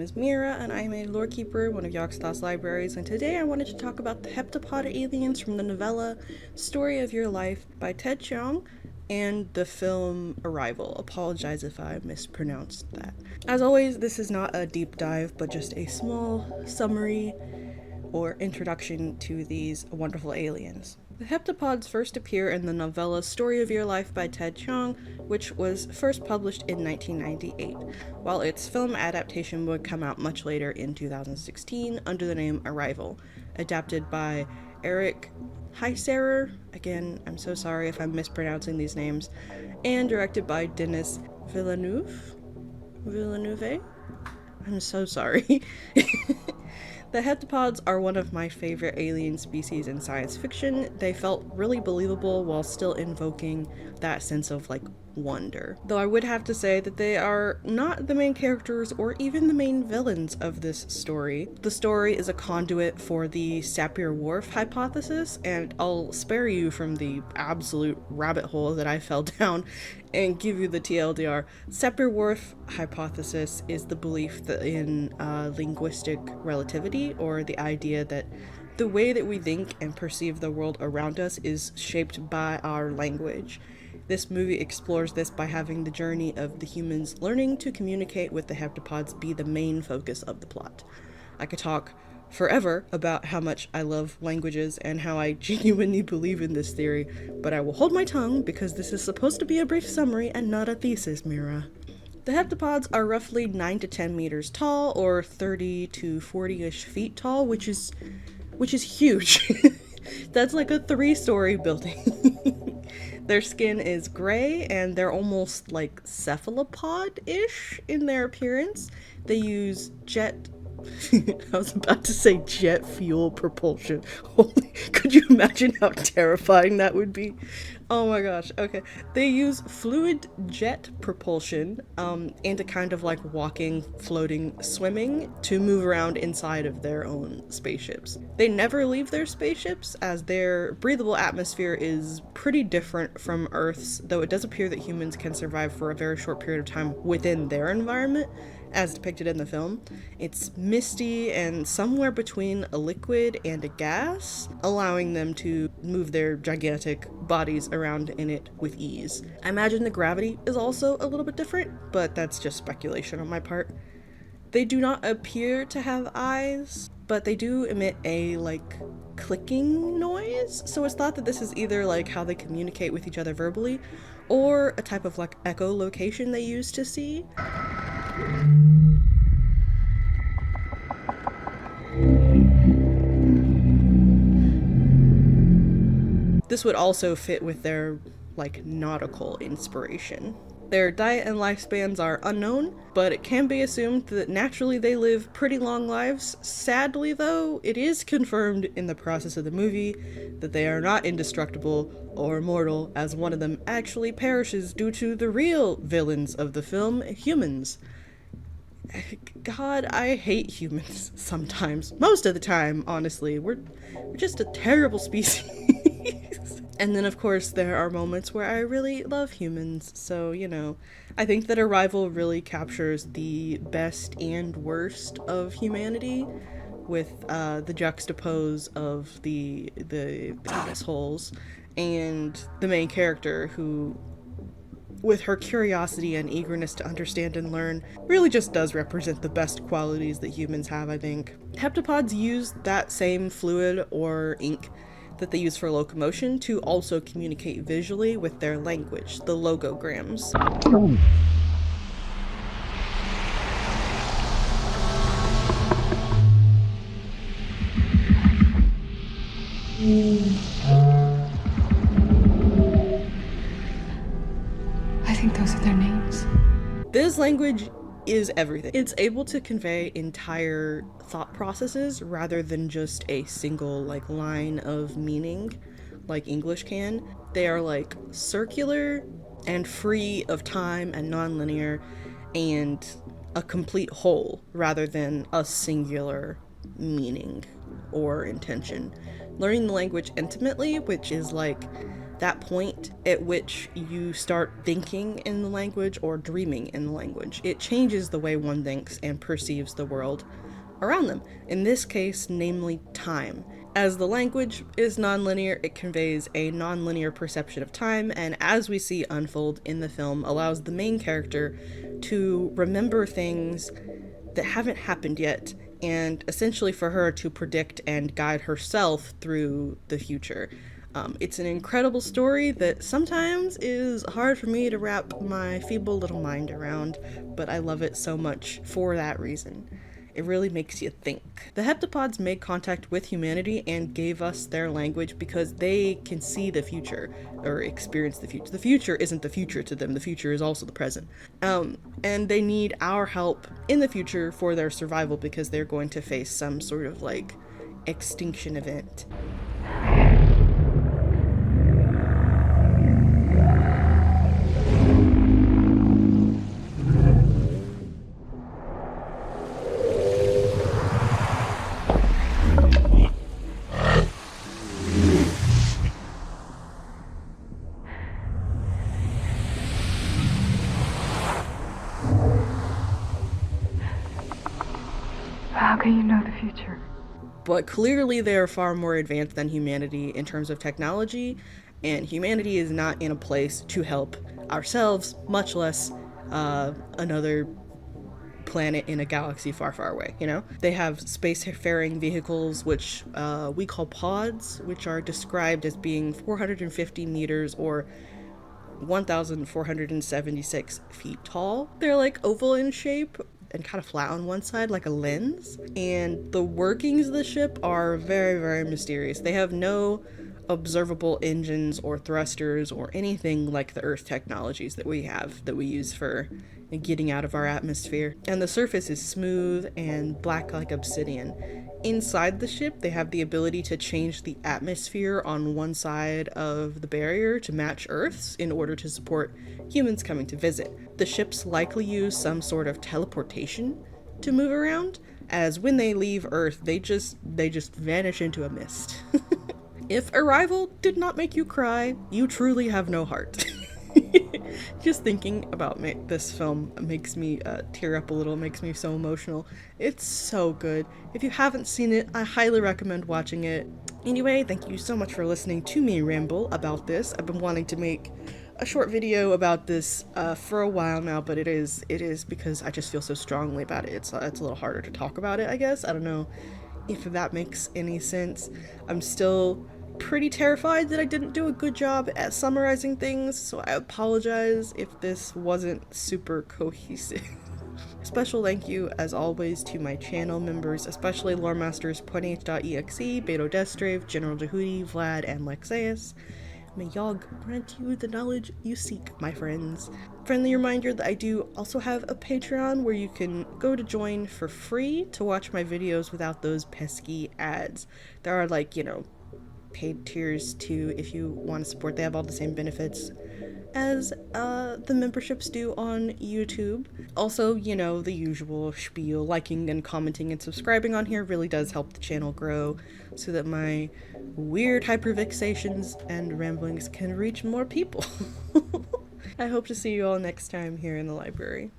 is Meerah, and I am a Lorekeeper, one of Yogg-Sothoth's libraries, and today I wanted to talk about the Heptapod aliens from the novella Story of Your Life by Ted Chiang and the film Arrival. Apologize if I mispronounced that. As always, this is not a deep dive, but just a small summary or introduction to these wonderful aliens. The Heptapods first appear in the novella Story of Your Life by Ted Chiang, which was first published in 1998, while its film adaptation would come out much later in 2016 under the name Arrival, adapted by Eric Heisserer, again, I'm so sorry if I'm mispronouncing these names, and directed by Denis Villeneuve? I'm so sorry. The Heptapods are one of my favorite alien species in science fiction. They felt really believable while still invoking that sense of, wonder. Though I would have to say that they are not the main characters or even the main villains of this story. The story is a conduit for the Sapir-Whorf hypothesis, and I'll spare you from the absolute rabbit hole that I fell down and give you the TLDR. Sapir-Whorf hypothesis is the belief that in linguistic relativity, or the idea that the way that we think and perceive the world around us is shaped by our language. This movie explores this by having the journey of the humans learning to communicate with the heptapods be the main focus of the plot. I could talk forever about how much I love languages and how I genuinely believe in this theory, but I will hold my tongue because this is supposed to be a brief summary and not a thesis, Meerah. The heptapods are roughly 9 to 10 meters tall, or 30 to 40-ish feet tall, which is huge. That's like a 3-story building. Their skin is gray, and they're almost like cephalopod-ish in their appearance. They use jet fuel propulsion. Holy, could you imagine how terrifying that would be? Oh my gosh, okay. They use fluid jet propulsion, and a kind of like walking, floating, swimming to move around inside of their own spaceships. They never leave their spaceships, as their breathable atmosphere is pretty different from Earth's, though it does appear that humans can survive for a very short period of time within their environment, as depicted in the film. It's misty and somewhere between a liquid and a gas, allowing them to move their gigantic bodies around in it with ease. I imagine the gravity is also a little bit different, but that's just speculation on my part. They do not appear to have eyes, but they do emit a, clicking noise, so it's thought that this is either, how they communicate with each other verbally, or a type of, echolocation they use to see. This would also fit with their, nautical inspiration. Their diet and lifespans are unknown, but it can be assumed that naturally they live pretty long lives. Sadly, though, it is confirmed in the process of the movie that they are not indestructible or immortal, as one of them actually perishes due to the real villains of the film, humans. God, I hate humans sometimes. Most of the time, honestly. We're just a terrible species. And then, of course, there are moments where I really love humans, so, I think that Arrival really captures the best and worst of humanity with the juxtapose of the assholes and the main character who, with her curiosity and eagerness to understand and learn, really just does represent the best qualities that humans have, I think. Heptapods use that same fluid or ink that they use for locomotion to also communicate visually with their language, the Logograms. I think those are their names. This language is everything. It's able to convey entire thought processes rather than just a single line of meaning like English can. They are circular and free of time and non-linear and a complete whole rather than a singular meaning or intention. Learning the language intimately, which is that point at which you start thinking in the language or dreaming in the language. It changes the way one thinks and perceives the world around them. In this case, namely time. As the language is nonlinear, it conveys a nonlinear perception of time, and as we see unfold in the film, allows the main character to remember things that haven't happened yet, and essentially for her to predict and guide herself through the future. It's an incredible story that sometimes is hard for me to wrap my feeble little mind around, but I love it so much for that reason. It really makes you think. The Heptapods made contact with humanity and gave us their language because they can see the future, or experience the future. The future isn't the future to them, the future is also the present. And they need our help in the future for their survival because they're going to face some sort of like extinction event. How can you know the future? But clearly they are far more advanced than humanity in terms of technology, and humanity is not in a place to help ourselves, much less another planet in a galaxy far, far away, you know? They have spacefaring vehicles, which we call pods, which are described as being 450 meters or 1,476 feet tall. They're like oval in shape and kind of flat on one side like a lens, and the workings of the ship are very, very mysterious. They have no observable engines or thrusters or anything like the Earth technologies that we have, that we use for getting out of our atmosphere. And the surface is smooth and black like obsidian. Inside the ship, they have the ability to change the atmosphere on one side of the barrier to match Earth's in order to support humans coming to visit. The ships likely use some sort of teleportation to move around, as when they leave Earth, they just vanish into a mist. If Arrival did not make you cry, you truly have no heart. Just thinking about this film makes me tear up a little, makes me so emotional. It's so good. If you haven't seen it, I highly recommend watching it. Anyway, thank you so much for listening to me ramble about this. I've been wanting to make a short video about this for a while now, but it is because I just feel so strongly about it. It's a little harder to talk about it, I guess. I don't know if that makes any sense. I'm still pretty terrified that I didn't do a good job at summarizing things, so I apologize if this wasn't super cohesive. Special thank you, as always, to my channel members, especially Loremasters, PwNaGeDOTexe, Beitodesstrafe, General Jehuty, Vlad, and Lexaous. May Yog grant you the knowledge you seek, my friends. Friendly reminder that I do also have a Patreon where you can go to join for free to watch my videos without those pesky ads. There are, like, you know, paid tiers too if you want to support. They have all the same benefits as the memberships do on YouTube. Also, you know, the usual spiel. Liking and commenting and subscribing on here really does help the channel grow so that my weird hyperfixations and ramblings can reach more people. I hope to see you all next time here in the library.